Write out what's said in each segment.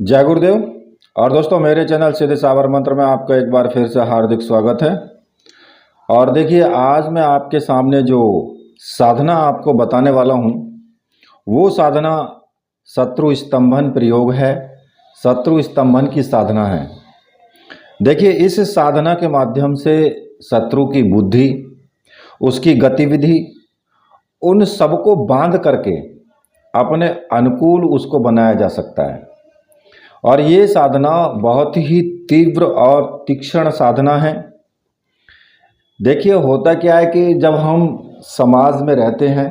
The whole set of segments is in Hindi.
जय गुरुदेव। और दोस्तों, मेरे चैनल सीधे साबर मंत्र में आपका एक बार फिर से हार्दिक स्वागत है। और देखिए, आज मैं आपके सामने जो साधना आपको बताने वाला हूँ वो साधना शत्रु स्तंभन प्रयोग है। शत्रु स्तंभन की साधना है। देखिए, इस साधना के माध्यम से शत्रु की बुद्धि, उसकी गतिविधि, उन सबको बांध करके अपने अनुकूल उसको बनाया जा सकता है। और ये साधना बहुत ही तीव्र और तीक्ष्ण साधना है। देखिए, होता क्या है कि जब हम समाज में रहते हैं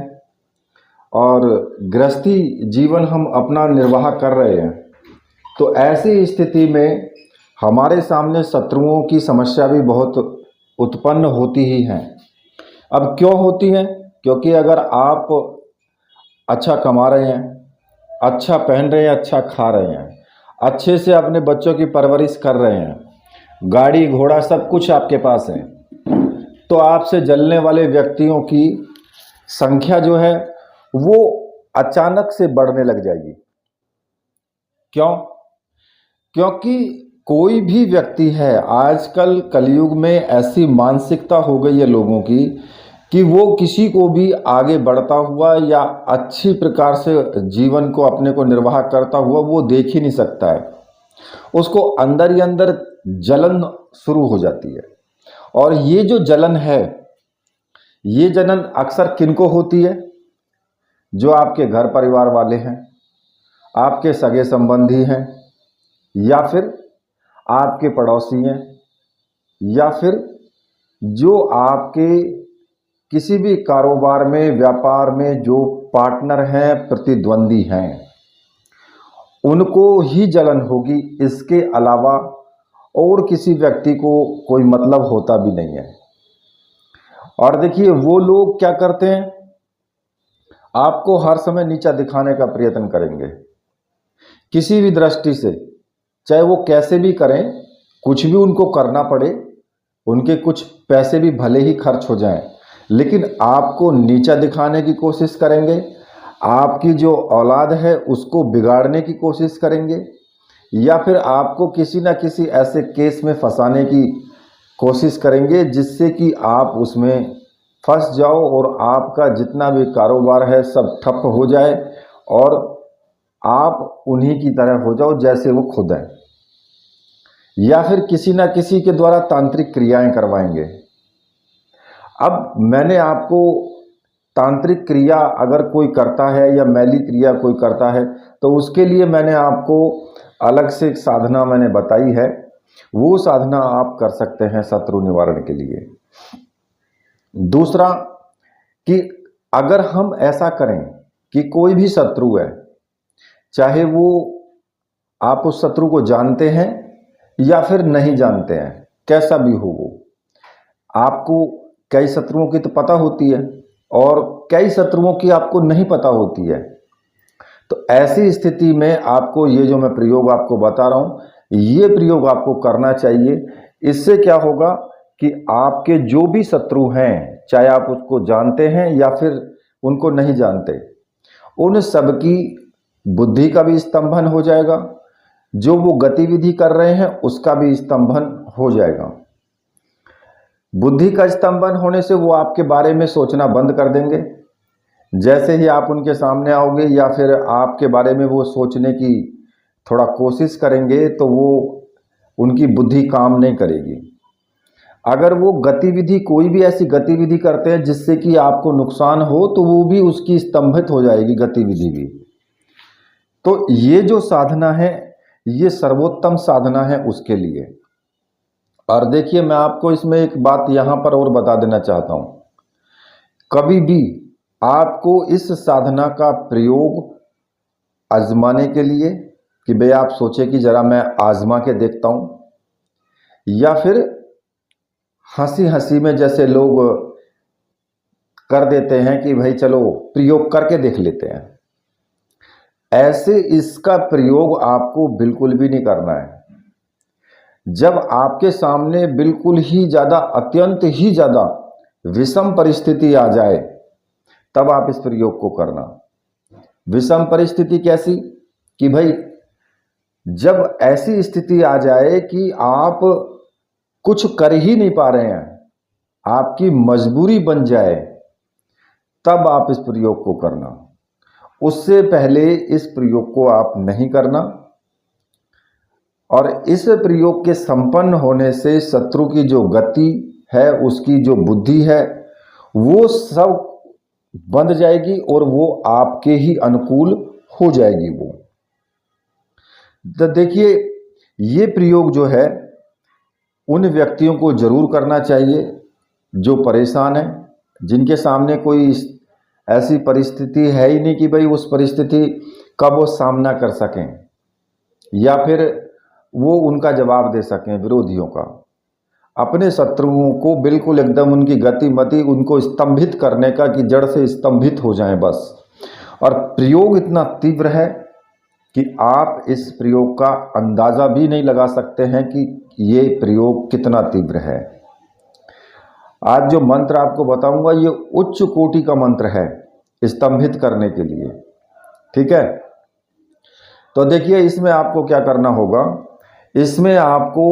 और गृहस्थी जीवन हम अपना निर्वाह कर रहे हैं, तो ऐसी स्थिति में हमारे सामने शत्रुओं की समस्या भी बहुत उत्पन्न होती ही है। अब क्यों होती है? क्योंकि अगर आप अच्छा कमा रहे हैं, अच्छा पहन रहे हैं, अच्छा खा रहे हैं, अच्छे से अपने बच्चों की परवरिश कर रहे हैं, गाड़ी घोड़ा सब कुछ आपके पास है, तो आपसे जलने वाले व्यक्तियों की संख्या जो है वो अचानक से बढ़ने लग जाएगी। क्यों? क्योंकि कोई भी व्यक्ति है, आजकल कलयुग में ऐसी मानसिकता हो गई है लोगों की कि वो किसी को भी आगे बढ़ता हुआ या अच्छी प्रकार से जीवन को अपने को निर्वाह करता हुआ वो देख ही नहीं सकता है। उसको अंदर ही अंदर जलन शुरू हो जाती है। और ये जो जलन है, ये जलन अक्सर किनको होती है? जो आपके घर परिवार वाले हैं, आपके सगे संबंधी हैं, या फिर आपके पड़ोसी हैं, या फिर जो आपके किसी भी कारोबार में, व्यापार में जो पार्टनर हैं, प्रतिद्वंदी हैं, उनको ही जलन होगी। इसके अलावा और किसी व्यक्ति को कोई मतलब होता भी नहीं है। और देखिए, वो लोग क्या करते हैं, आपको हर समय नीचा दिखाने का प्रयत्न करेंगे किसी भी दृष्टि से, चाहे वो कैसे भी करें, कुछ भी उनको करना पड़े, उनके कुछ पैसे भी भले ही खर्च हो जाएं, लेकिन आपको नीचा दिखाने की कोशिश करेंगे। आपकी जो औलाद है उसको बिगाड़ने की कोशिश करेंगे, या फिर आपको किसी न किसी ऐसे केस में फंसाने की कोशिश करेंगे जिससे कि आप उसमें फंस जाओ और आपका जितना भी कारोबार है सब ठप हो जाए और आप उन्हीं की तरह हो जाओ जैसे वो खुद हैं। या फिर किसी न किसी के द्वारा तांत्रिक क्रियाएं करवाएंगे। अब मैंने आपको तांत्रिक क्रिया अगर कोई करता है या मैली क्रिया कोई करता है तो उसके लिए मैंने आपको अलग से एक साधना मैंने बताई है। वो साधना आप कर सकते हैं शत्रु निवारण के लिए। दूसरा, कि अगर हम ऐसा करें कि कोई भी शत्रु है, चाहे वो आप उस शत्रु को जानते हैं या फिर नहीं जानते हैं, कैसा भी हो वो, आपको कई शत्रुओं की तो पता होती है और कई शत्रुओं की आपको नहीं पता होती है। तो ऐसी स्थिति में आपको ये जो मैं प्रयोग आपको बता रहा हूँ, ये प्रयोग आपको करना चाहिए। इससे क्या होगा कि आपके जो भी शत्रु हैं, चाहे आप उसको जानते हैं या फिर उनको नहीं जानते, उन सबकी बुद्धि का भी स्तंभन हो जाएगा, जो वो गतिविधि कर रहे हैं उसका भी स्तंभन हो जाएगा। बुद्धि का स्तंभन होने से वो आपके बारे में सोचना बंद कर देंगे। जैसे ही आप उनके सामने आओगे या फिर आपके बारे में वो सोचने की थोड़ा कोशिश करेंगे तो वो उनकी बुद्धि काम नहीं करेगी। अगर वो गतिविधि, कोई भी ऐसी गतिविधि करते हैं जिससे कि आपको नुकसान हो, तो वो भी उसकी स्तंभित हो जाएगी गतिविधि भी। तो ये जो साधना है, ये सर्वोत्तम साधना है उसके लिए। और देखिए, मैं आपको इसमें एक बात यहाँ पर और बता देना चाहता हूँ। कभी भी आपको इस साधना का प्रयोग आजमाने के लिए कि भाई आप सोचे कि ज़रा मैं आजमा के देखता हूँ, या फिर हंसी हंसी में जैसे लोग कर देते हैं कि भाई चलो प्रयोग करके देख लेते हैं, ऐसे इसका प्रयोग आपको बिल्कुल भी नहीं करना है। जब आपके सामने बिल्कुल ही ज़्यादा, अत्यंत ही ज़्यादा विषम परिस्थिति आ जाए, तब आप इस प्रयोग को करना। विषम परिस्थिति कैसी? कि भाई जब ऐसी स्थिति आ जाए कि आप कुछ कर ही नहीं पा रहे हैं, आपकी मजबूरी बन जाए, तब आप इस प्रयोग को करना। उससे पहले इस प्रयोग को आप नहीं करना। और इस प्रयोग के संपन्न होने से शत्रु की जो गति है, उसकी जो बुद्धि है, वो सब बंद जाएगी और वो आपके ही अनुकूल हो जाएगी। वो तो देखिए, ये प्रयोग जो है उन व्यक्तियों को जरूर करना चाहिए जो परेशान है, जिनके सामने कोई ऐसी परिस्थिति है ही नहीं कि भाई उस परिस्थिति का वो सामना कर सकें या फिर वो उनका जवाब दे सकें विरोधियों का। अपने शत्रुओं को बिल्कुल एकदम उनकी गति मति उनको स्तंभित करने का कि जड़ से स्तंभित हो जाएं बस। और प्रयोग इतना तीव्र है कि आप इस प्रयोग का अंदाज़ा भी नहीं लगा सकते हैं कि ये प्रयोग कितना तीव्र है। आज जो मंत्र आपको बताऊंगा ये उच्च कोटि का मंत्र है स्तंभित करने के लिए। ठीक है, तो देखिए इसमें आपको क्या करना होगा। इसमें आपको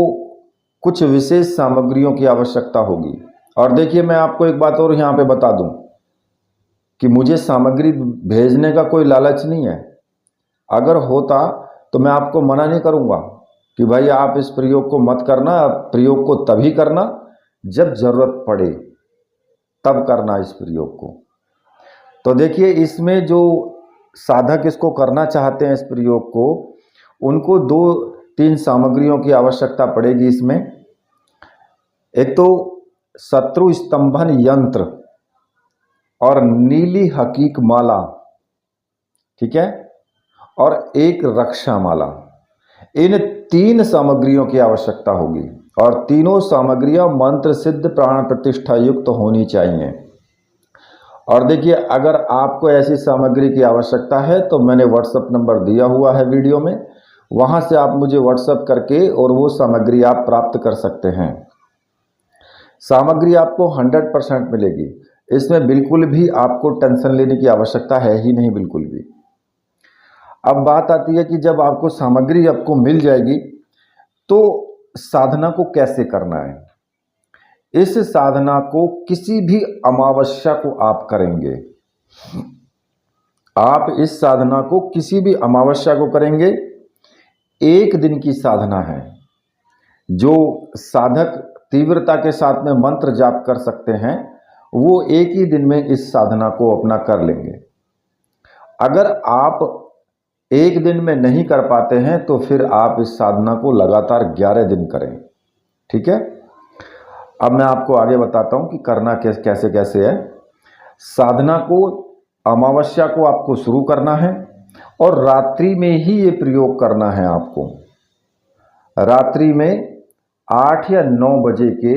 कुछ विशेष सामग्रियों की आवश्यकता होगी। और देखिए, मैं आपको एक बात और यहाँ पे बता दूं कि मुझे सामग्री भेजने का कोई लालच नहीं है। अगर होता तो मैं आपको मना नहीं करूँगा कि भाई आप इस प्रयोग को मत करना। प्रयोग को तभी करना जब ज़रूरत पड़े, तब करना इस प्रयोग को। तो देखिए, इसमें जो साधक इसको करना चाहते हैं इस प्रयोग को, उनको 2-3 सामग्रियों की आवश्यकता पड़ेगी इसमें। एक तो शत्रु स्तंभन यंत्र और नीली हकीक माला, ठीक है, और एक रक्षा माला। इन 3 सामग्रियों की आवश्यकता होगी और तीनों सामग्रियां मंत्र सिद्ध प्राण प्रतिष्ठा युक्त होनी चाहिए। और देखिए, अगर आपको ऐसी सामग्री की आवश्यकता है तो मैंने व्हाट्सएप नंबर दिया हुआ है वीडियो में, वहां से आप मुझे व्हाट्सएप करके और वो सामग्री आप प्राप्त कर सकते हैं। सामग्री आपको 100% मिलेगी। इसमें बिल्कुल भी आपको टेंशन लेने की आवश्यकता है ही नहीं, बिल्कुल भी। अब बात आती है कि जब आपको सामग्री आपको मिल जाएगी तो साधना को कैसे करना है। इस साधना को किसी भी अमावस्या को आप करेंगे। आप इस साधना को किसी भी अमावस्या को करेंगे। 1 दिन की साधना है। जो साधक तीव्रता के साथ में मंत्र जाप कर सकते हैं वो एक ही दिन में इस साधना को अपना कर लेंगे। अगर आप 1 दिन में नहीं कर पाते हैं तो फिर आप इस साधना को लगातार 11 दिन करें। ठीक है, अब मैं आपको आगे बताता हूं कि करना कैसे कैसे है। साधना को अमावस्या को आपको शुरू करना है और रात्रि में ही ये प्रयोग करना है आपको। रात्रि में 8 या 9 बजे के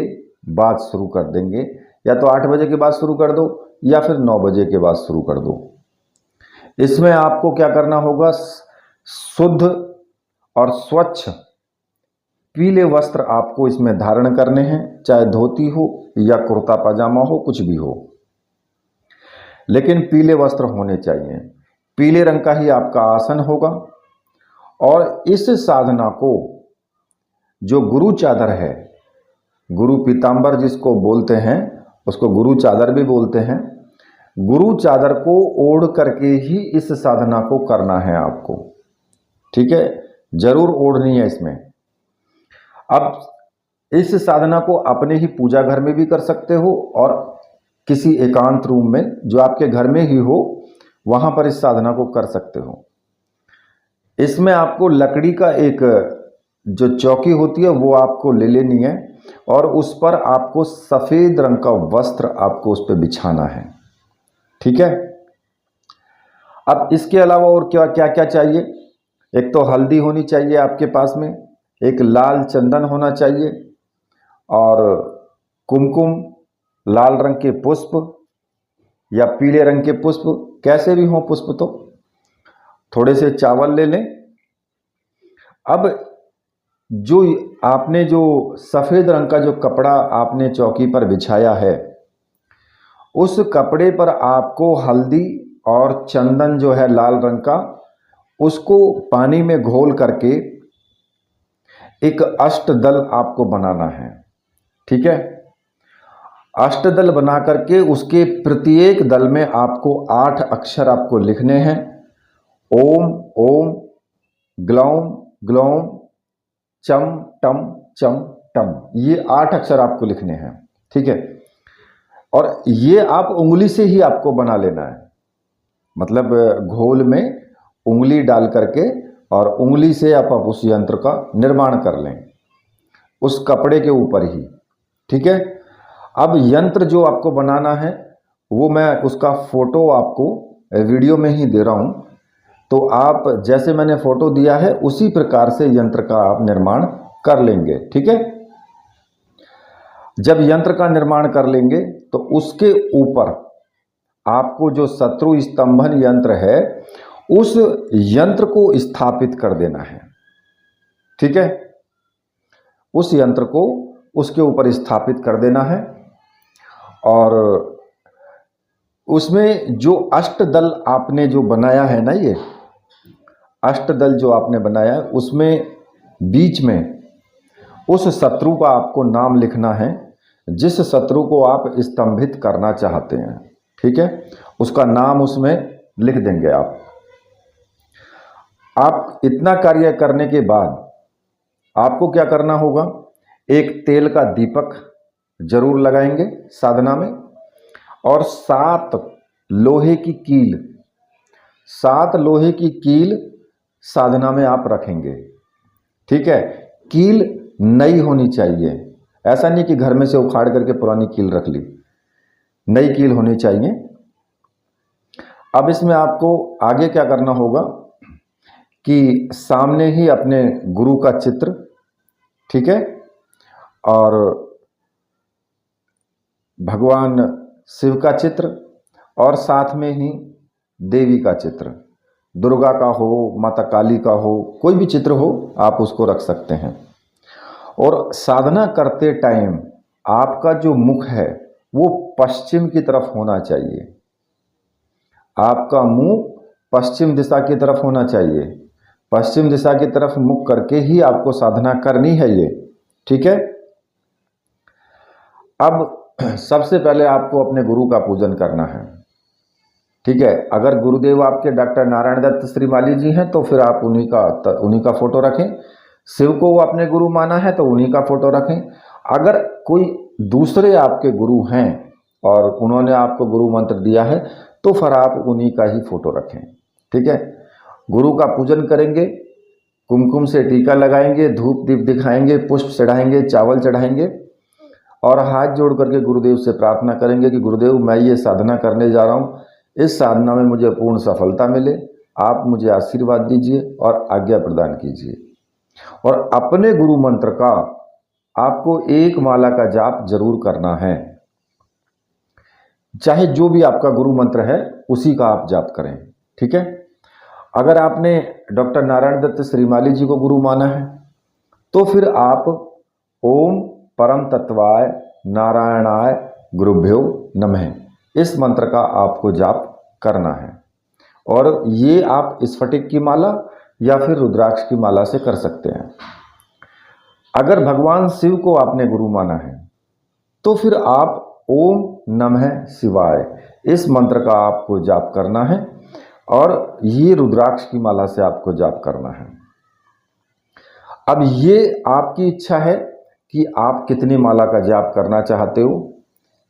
बाद शुरू कर देंगे, या तो 8 बजे के बाद शुरू कर दो या फिर 9 बजे के बाद शुरू कर दो। इसमें आपको क्या करना होगा, शुद्ध और स्वच्छ पीले वस्त्र आपको इसमें धारण करने हैं, चाहे धोती हो या कुर्ता पजामा हो, कुछ भी हो, लेकिन पीले वस्त्र होने चाहिए। पीले रंग का ही आपका आसन होगा। और इस साधना को जो गुरु चादर है, गुरु पीतांबर जिसको बोलते हैं, उसको गुरु चादर भी बोलते हैं, गुरु चादर को ओढ़ करके ही इस साधना को करना है आपको। ठीक है, जरूर ओढ़नी है इसमें। अब इस साधना को अपने ही पूजा घर में भी कर सकते हो और किसी एकांत रूम में जो आपके घर में ही हो वहां पर इस साधना को कर सकते हो। इसमें आपको लकड़ी का एक जो चौकी होती है वो आपको ले लेनी है और उस पर आपको सफेद रंग का वस्त्र आपको उस पर बिछाना है। ठीक है, अब इसके अलावा और क्या क्या क्या चाहिए। एक तो हल्दी होनी चाहिए आपके पास में, एक लाल चंदन होना चाहिए और कुमकुम, लाल रंग के पुष्प या पीले रंग के पुष्प, कैसे भी हों पुष्प, तो थोड़े से चावल ले लें। अब जो आपने जो सफ़ेद रंग का जो कपड़ा आपने चौकी पर बिछाया है, उस कपड़े पर आपको हल्दी और चंदन जो है लाल रंग का, उसको पानी में घोल करके एक अष्टदल आपको बनाना है। ठीक है, अष्टदल बना करके उसके प्रत्येक दल में आपको 8 अक्षर आपको लिखने हैं। ओम ओम, ग्लौम ग्लौम, चम टम चम टम, ये 8 अक्षर आपको लिखने हैं। ठीक है, और ये आप उंगली से ही आपको बना लेना है, मतलब घोल में उंगली डाल करके और उंगली से आप उस यंत्र का निर्माण कर लें उस कपड़े के ऊपर ही। ठीक है, अब यंत्र जो आपको बनाना है वो मैं उसका फोटो आपको वीडियो में ही दे रहा हूं, तो आप जैसे मैंने फोटो दिया है उसी प्रकार से यंत्र का आप निर्माण कर लेंगे। ठीक है, जब यंत्र का निर्माण कर लेंगे तो उसके ऊपर आपको जो शत्रु स्तंभन यंत्र है उस यंत्र को स्थापित कर देना है। ठीक है, उस यंत्र को उसके ऊपर स्थापित कर देना है और उसमें जो अष्टदल आपने जो बनाया है ना, ये अष्टदल जो आपने बनाया है उसमें बीच में उस शत्रु का आपको नाम लिखना है जिस शत्रु को आप स्तंभित करना चाहते हैं। ठीक है, उसका नाम उसमें लिख देंगे आप इतना कार्य करने के बाद आपको क्या करना होगा, एक तेल का दीपक जरूर लगाएंगे साधना में और 7 लोहे की कील, 7 लोहे की कील साधना में आप रखेंगे। ठीक है, कील नई होनी चाहिए, ऐसा नहीं कि घर में से उखाड़ करके पुरानी कील रख ली, नई कील होनी चाहिए। अब इसमें आपको आगे क्या करना होगा कि सामने ही अपने गुरु का चित्र, ठीक है, और भगवान शिव का चित्र और साथ में ही देवी का चित्र, दुर्गा का हो, माता काली का हो, कोई भी चित्र हो आप उसको रख सकते हैं। और साधना करते टाइम आपका जो मुख है वो पश्चिम की तरफ होना चाहिए, आपका मुंह पश्चिम दिशा की तरफ होना चाहिए। पश्चिम दिशा की तरफ मुख करके ही आपको साधना करनी है ये। ठीक है, अब सबसे पहले आपको अपने गुरु का पूजन करना है। ठीक है, अगर गुरुदेव आपके डॉक्टर नारायण दत्त श्रीमाली जी हैं तो फिर आप उन्हीं का फोटो रखें। शिव को अपने गुरु माना है तो उन्हीं का फोटो रखें। अगर कोई दूसरे आपके गुरु हैं और उन्होंने आपको गुरु मंत्र दिया है तो फिर आप उन्हीं का ही फोटो रखें। ठीक है, गुरु का पूजन करेंगे, कुमकुम से टीका लगाएंगे, धूप दीप दिखाएंगे, पुष्प चढ़ाएंगे, चावल चढ़ाएंगे और हाथ जोड़ करके गुरुदेव से प्रार्थना करेंगे कि गुरुदेव मैं ये साधना करने जा रहा हूँ, इस साधना में मुझे पूर्ण सफलता मिले, आप मुझे आशीर्वाद दीजिए और आज्ञा प्रदान कीजिए। और अपने गुरु मंत्र का आपको 1 माला का जाप जरूर करना है, चाहे जो भी आपका गुरु मंत्र है उसी का आप जाप करें। ठीक है, अगर आपने डॉक्टर नारायण दत्त श्रीमाली जी को गुरु माना है तो फिर आप ओम परम तत्वाय नारायणाय गुरुभ्यो नमः इस मंत्र का आपको जाप करना है। और ये आप स्फटिक की माला या फिर रुद्राक्ष की माला से कर सकते हैं। अगर भगवान शिव को आपने गुरु माना है तो फिर आप ओम नमः शिवाय इस मंत्र का आपको जाप करना है और ये रुद्राक्ष की माला से आपको जाप करना है। अब ये आपकी इच्छा है कि आप कितनी माला का जाप करना चाहते हो।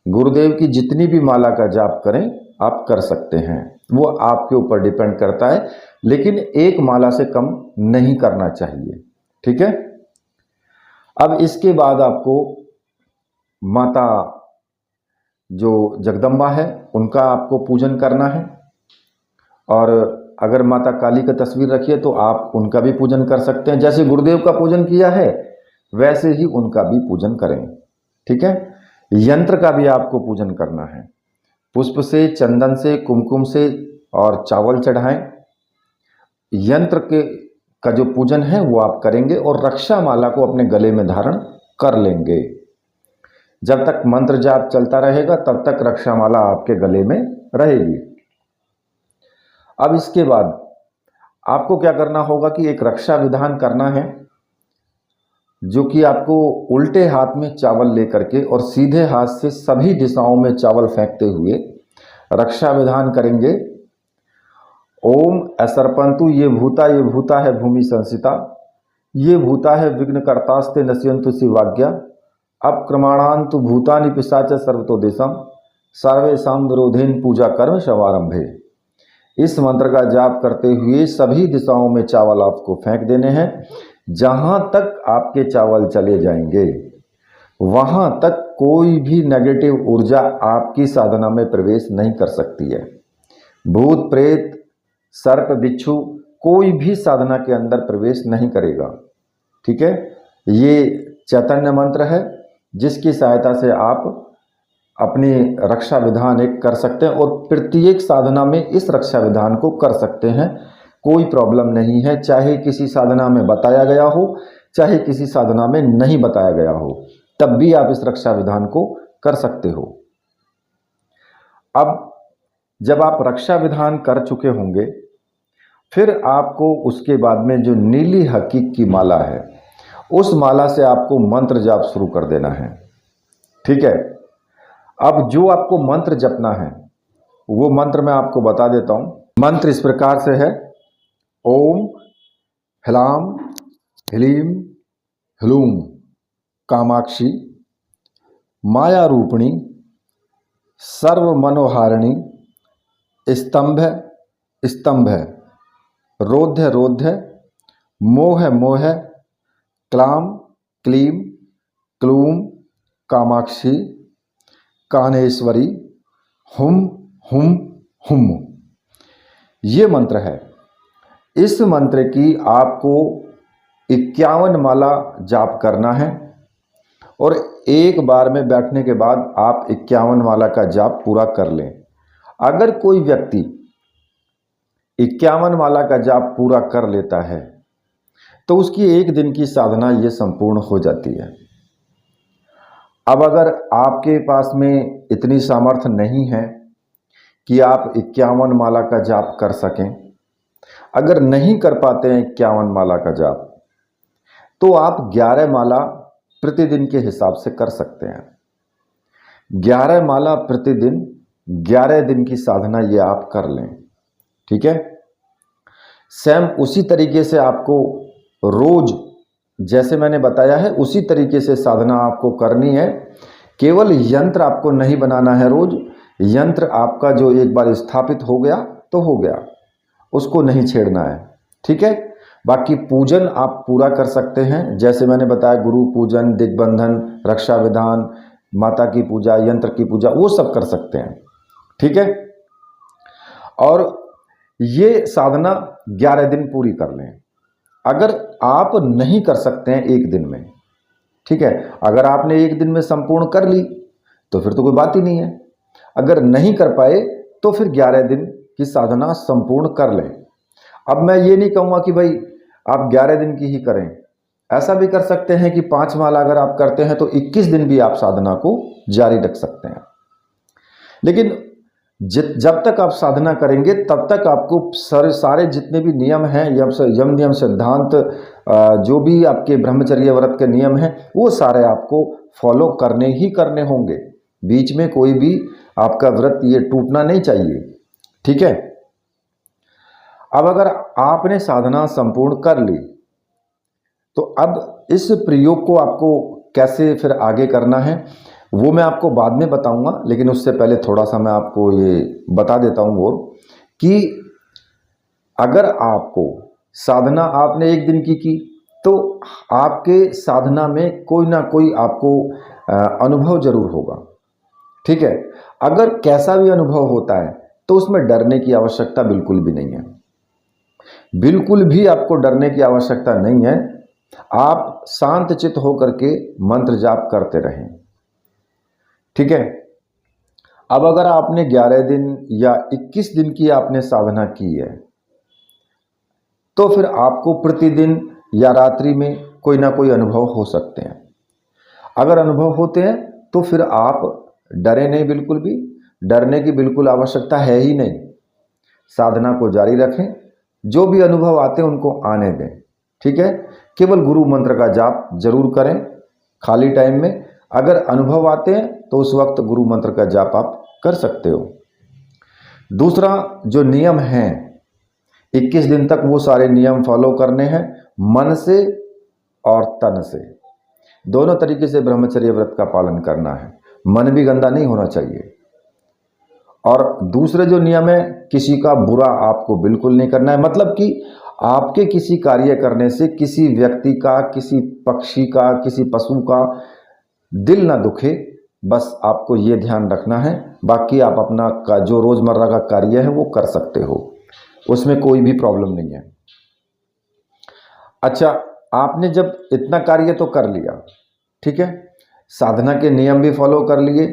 गुरुदेव की जितनी भी माला का जाप करें आप कर सकते हैं, वो आपके ऊपर डिपेंड करता है, लेकिन 1 माला से कम नहीं करना चाहिए। ठीक है, अब इसके बाद आपको माता जो जगदम्बा है उनका आपको पूजन करना है और अगर माता काली का तस्वीर रखिए तो आप उनका भी पूजन कर सकते हैं। जैसे गुरुदेव का पूजन किया है वैसे ही उनका भी पूजन करें। ठीक है, यंत्र का भी आपको पूजन करना है, पुष्प से, चंदन से, कुमकुम से और चावल चढ़ाएं। यंत्र का जो पूजन है वो आप करेंगे और रक्षा माला को अपने गले में धारण कर लेंगे। जब तक मंत्र जाप चलता रहेगा तब तक रक्षा माला आपके गले में रहेगी। अब इसके बाद आपको क्या करना होगा कि एक रक्षा विधान करना है। जो कि आपको उल्टे हाथ में चावल लेकर के और सीधे हाथ से सभी दिशाओं में चावल फेंकते हुए रक्षा विधान करेंगे। ओम असर्पंतु ये भूता है भूमि संसिता, ये भूता है विघ्न कर्तास्ते नश्यंतु शिवाज्ञा, अप्रमाणांतु भूतानि पिशाच सर्वतो देशम, सर्वेषां विरोधेन पूजा कर्म शवारंभे। इस मंत्र का जाप करते हुए सभी दिशाओं में चावल आपको फेंक देने हैं। जहां तक आपके चावल चले जाएंगे वहां तक कोई भी नेगेटिव ऊर्जा आपकी साधना में प्रवेश नहीं कर सकती है। भूत प्रेत सर्प बिच्छू कोई भी साधना के अंदर प्रवेश नहीं करेगा। ठीक है, ये चैतन्य मंत्र है जिसकी सहायता से आप अपनी रक्षा विधान एक कर सकते हैं और प्रत्येक साधना में इस रक्षा विधान को कर सकते हैं। कोई प्रॉब्लम नहीं है, चाहे किसी साधना में बताया गया हो चाहे किसी साधना में नहीं बताया गया हो, तब भी आप इस रक्षा विधान को कर सकते हो। अब जब आप रक्षा विधान कर चुके होंगे फिर आपको उसके बाद में जो नीली हकीक की माला है उस माला से आपको मंत्र जाप शुरू कर देना है। ठीक है, अब जो आपको मंत्र जपना है वो मंत्र मैं आपको बता देता हूं। मंत्र इस प्रकार से है, ओम ह्लाम ह्लीम ह्लूम कामाक्षी माया रूपिणी सर्व मनोहारिणी स्तंभ स्तंभ रोध्य रोध्य मोह मोह क्लाम क्लीम क्लूम कामाक्षी कानेश्वरी हुम हुम हुम। ये मंत्र है। इस मंत्र की आपको 51 माला जाप करना है और एक बार में बैठने के बाद आप 51 माला का जाप पूरा कर लें। अगर कोई व्यक्ति 51 माला का जाप पूरा कर लेता है तो उसकी एक दिन की साधना ये संपूर्ण हो जाती है। अब अगर आपके पास में इतनी सामर्थ्य नहीं है कि आप 51 माला का जाप कर सकें, अगर नहीं कर पाते हैं 51 माला का जाप, तो आप 11 माला प्रतिदिन के हिसाब से कर सकते हैं। 11 माला प्रतिदिन 11 दिन की साधना ये आप कर लें। ठीक है, सेम उसी तरीके से आपको रोज जैसे मैंने बताया है उसी तरीके से साधना आपको करनी है। केवल यंत्र आपको नहीं बनाना है रोज। यंत्र आपका जो एक बार स्थापित हो गया तो हो गया, उसको नहीं छेड़ना है। ठीक है, बाकी पूजन आप पूरा कर सकते हैं। जैसे मैंने बताया गुरु पूजन, दिग्बंधन, रक्षा विधान, माता की पूजा, यंत्र की पूजा, वो सब कर सकते हैं। ठीक है, और ये साधना 11 दिन पूरी कर लें। अगर आप नहीं कर सकते हैं एक दिन में, ठीक है, अगर आपने एक दिन में संपूर्ण कर ली तो फिर तो कोई बात ही नहीं है। अगर नहीं कर पाए तो फिर 11 दिन की साधना संपूर्ण कर लें। अब मैं ये नहीं कहूँगा कि भाई आप 11 दिन की ही करें, ऐसा भी कर सकते हैं कि 5 माला अगर आप करते हैं तो 21 दिन भी आप साधना को जारी रख सकते हैं। लेकिन जब तक आप साधना करेंगे तब तक आपको सारे जितने भी नियम हैं, यम नियम सिद्धांत, जो भी आपके ब्रह्मचर्य व्रत के नियम हैं, वो सारे आपको फॉलो करने ही करने होंगे। बीच में कोई भी आपका व्रत ये टूटना नहीं चाहिए। ठीक है, अब अगर आपने साधना संपूर्ण कर ली तो अब इस प्रयोग को आपको कैसे फिर आगे करना है वो मैं आपको बाद में बताऊंगा। लेकिन उससे पहले थोड़ा सा मैं आपको ये बता देता हूँ और कि अगर आपको साधना आपने एक दिन की तो आपके साधना में कोई ना कोई आपको अनुभव जरूर होगा। ठीक है, अगर कैसा भी अनुभव होता है तो उसमें डरने की आवश्यकता बिल्कुल भी नहीं है। बिल्कुल भी आपको डरने की आवश्यकता नहीं है। आप शांत चित्त होकर के मंत्र जाप करते रहें। ठीक है, अब अगर आपने 11 दिन या 21 दिन की आपने साधना की है तो फिर आपको प्रतिदिन या रात्रि में कोई ना कोई अनुभव हो सकते हैं। अगर अनुभव होते हैं तो फिर आप डरे नहीं, बिल्कुल भी डरने की बिल्कुल आवश्यकता है ही नहीं। साधना को जारी रखें, जो भी अनुभव आते हैं उनको आने दें। ठीक है, केवल गुरु मंत्र का जाप जरूर करें खाली टाइम में। अगर अनुभव आते हैं तो उस वक्त गुरु मंत्र का जाप आप कर सकते हो। दूसरा जो नियम हैं 21 दिन तक वो सारे नियम फॉलो करने हैं, मन से और तन से, दोनों तरीके से ब्रह्मचर्य व्रत का पालन करना है। मन भी गंदा नहीं होना चाहिए। और दूसरे जो नियम है, किसी का बुरा आपको बिल्कुल नहीं करना है। मतलब कि आपके किसी कार्य करने से किसी व्यक्ति का, किसी पक्षी का, किसी पशु का दिल ना दुखे, बस आपको ये ध्यान रखना है। बाकी आप अपना का जो रोजमर्रा का कार्य है वो कर सकते हो, उसमें कोई भी प्रॉब्लम नहीं है। अच्छा, आपने जब इतना कार्य तो कर लिया, ठीक है, साधना के नियम भी फॉलो कर लिए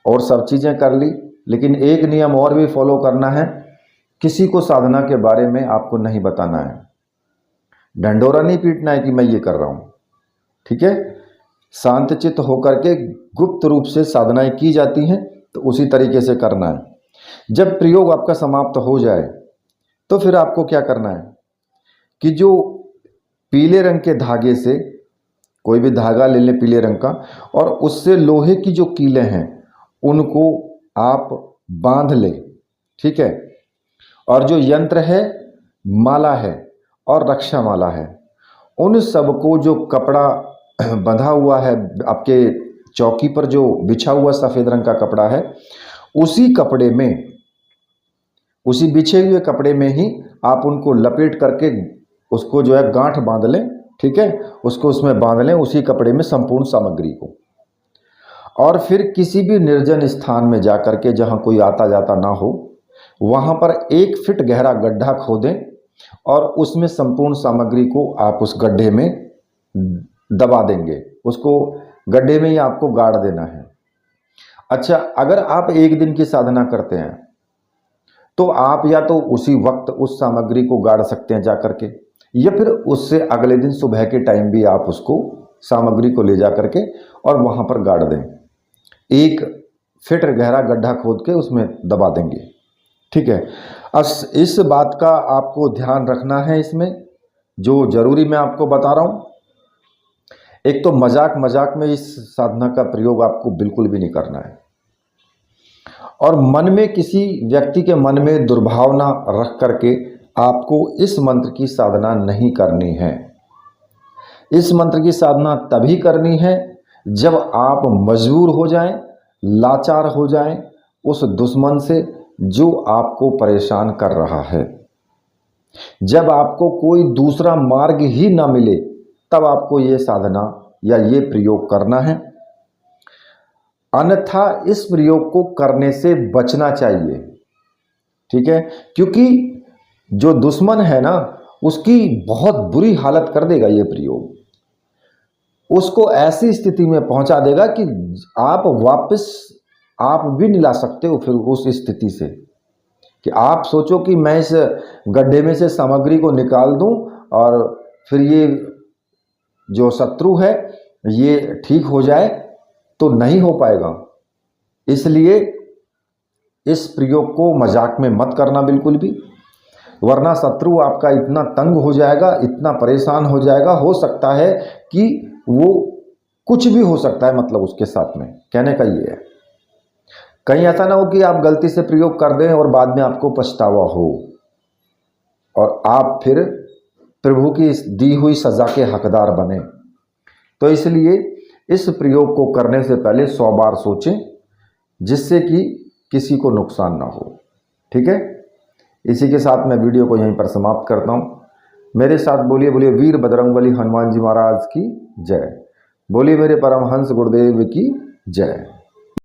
और सब चीज़ें कर ली, लेकिन एक नियम और भी फॉलो करना है, किसी को साधना के बारे में आपको नहीं बताना है। ढंढोरा नहीं पीटना है कि मैं ये कर रहा हूँ, ठीक है। शांतचित्त होकर के गुप्त रूप से साधनाएं की जाती हैं, तो उसी तरीके से करना है। जब प्रयोग आपका समाप्त हो जाए तो फिर आपको क्या करना है कि जो पीले रंग के धागे से, कोई भी धागा ले लें पीले रंग का, और उससे लोहे की जो कीलें हैं उनको आप बांध लें, ठीक है। और जो यंत्र है, माला है और रक्षा माला है, उन सबको जो कपड़ा बंधा हुआ है आपके चौकी पर, जो बिछा हुआ सफ़ेद रंग का कपड़ा है, उसी कपड़े में, उसी बिछे हुए कपड़े में ही आप उनको लपेट करके उसको जो है गांठ बांध लें, ठीक है। उसको उसमें बांध लें, उसी कपड़े में संपूर्ण सामग्री को। और फिर किसी भी निर्जन स्थान में जा कर के, जहाँ कोई आता जाता ना हो, वहाँ पर 1 फीट गहरा गड्ढा खोदें और उसमें संपूर्ण सामग्री को आप उस गड्ढे में दबा देंगे। उसको गड्ढे में ही आपको गाड़ देना है। अच्छा, अगर आप 1 दिन की साधना करते हैं तो आप या तो उसी वक्त उस सामग्री को गाड़ सकते हैं जा करके, या फिर उससे अगले दिन सुबह के टाइम भी आप उसको सामग्री को ले जा करके और वहाँ पर गाड़ दें। 1 फीट गहरा गड्ढा खोद के उसमें दबा देंगे, ठीक है। इस बात का आपको ध्यान रखना है इसमें, जो जरूरी मैं आपको बता रहा हूँ। एक तो मजाक मजाक में इस साधना का प्रयोग आपको बिल्कुल भी नहीं करना है, और मन में, किसी व्यक्ति के मन में दुर्भावना रख करके आपको इस मंत्र की साधना नहीं करनी है। इस मंत्र की साधना तभी करनी है जब आप मजबूर हो जाएं, लाचार हो जाएं उस दुश्मन से जो आपको परेशान कर रहा है। जब आपको कोई दूसरा मार्ग ही ना मिले, तब आपको ये साधना या ये प्रयोग करना है। अन्यथा इस प्रयोग को करने से बचना चाहिए, ठीक है। क्योंकि जो दुश्मन है ना, उसकी बहुत बुरी हालत कर देगा ये प्रयोग। उसको ऐसी स्थिति में पहुंचा देगा कि आप वापस आप भी नहीं ला सकते हो फिर उस स्थिति से, कि आप सोचो कि मैं इस गड्ढे में से सामग्री को निकाल दूं और फिर ये जो शत्रु है ये ठीक हो जाए, तो नहीं हो पाएगा। इसलिए इस प्रयोग को मजाक में मत करना बिल्कुल भी, वरना शत्रु आपका इतना तंग हो जाएगा, इतना परेशान हो जाएगा, हो सकता है कि वो कुछ भी हो सकता है, मतलब उसके साथ में। कहने का ये है, कहीं ऐसा ना हो कि आप गलती से प्रयोग कर दें और बाद में आपको पछतावा हो और आप फिर प्रभु की दी हुई सजा के हकदार बने। तो इसलिए इस प्रयोग को करने से पहले 100 बार सोचें, जिससे कि किसी को नुकसान ना हो, ठीक है। इसी के साथ मैं वीडियो को यहीं पर समाप्त करता हूँ। मेरे साथ बोलिए बोलिए वीर बजरंगबली हनुमान जी महाराज की जय। बोलिए मेरे परमहंस गुरुदेव की जय।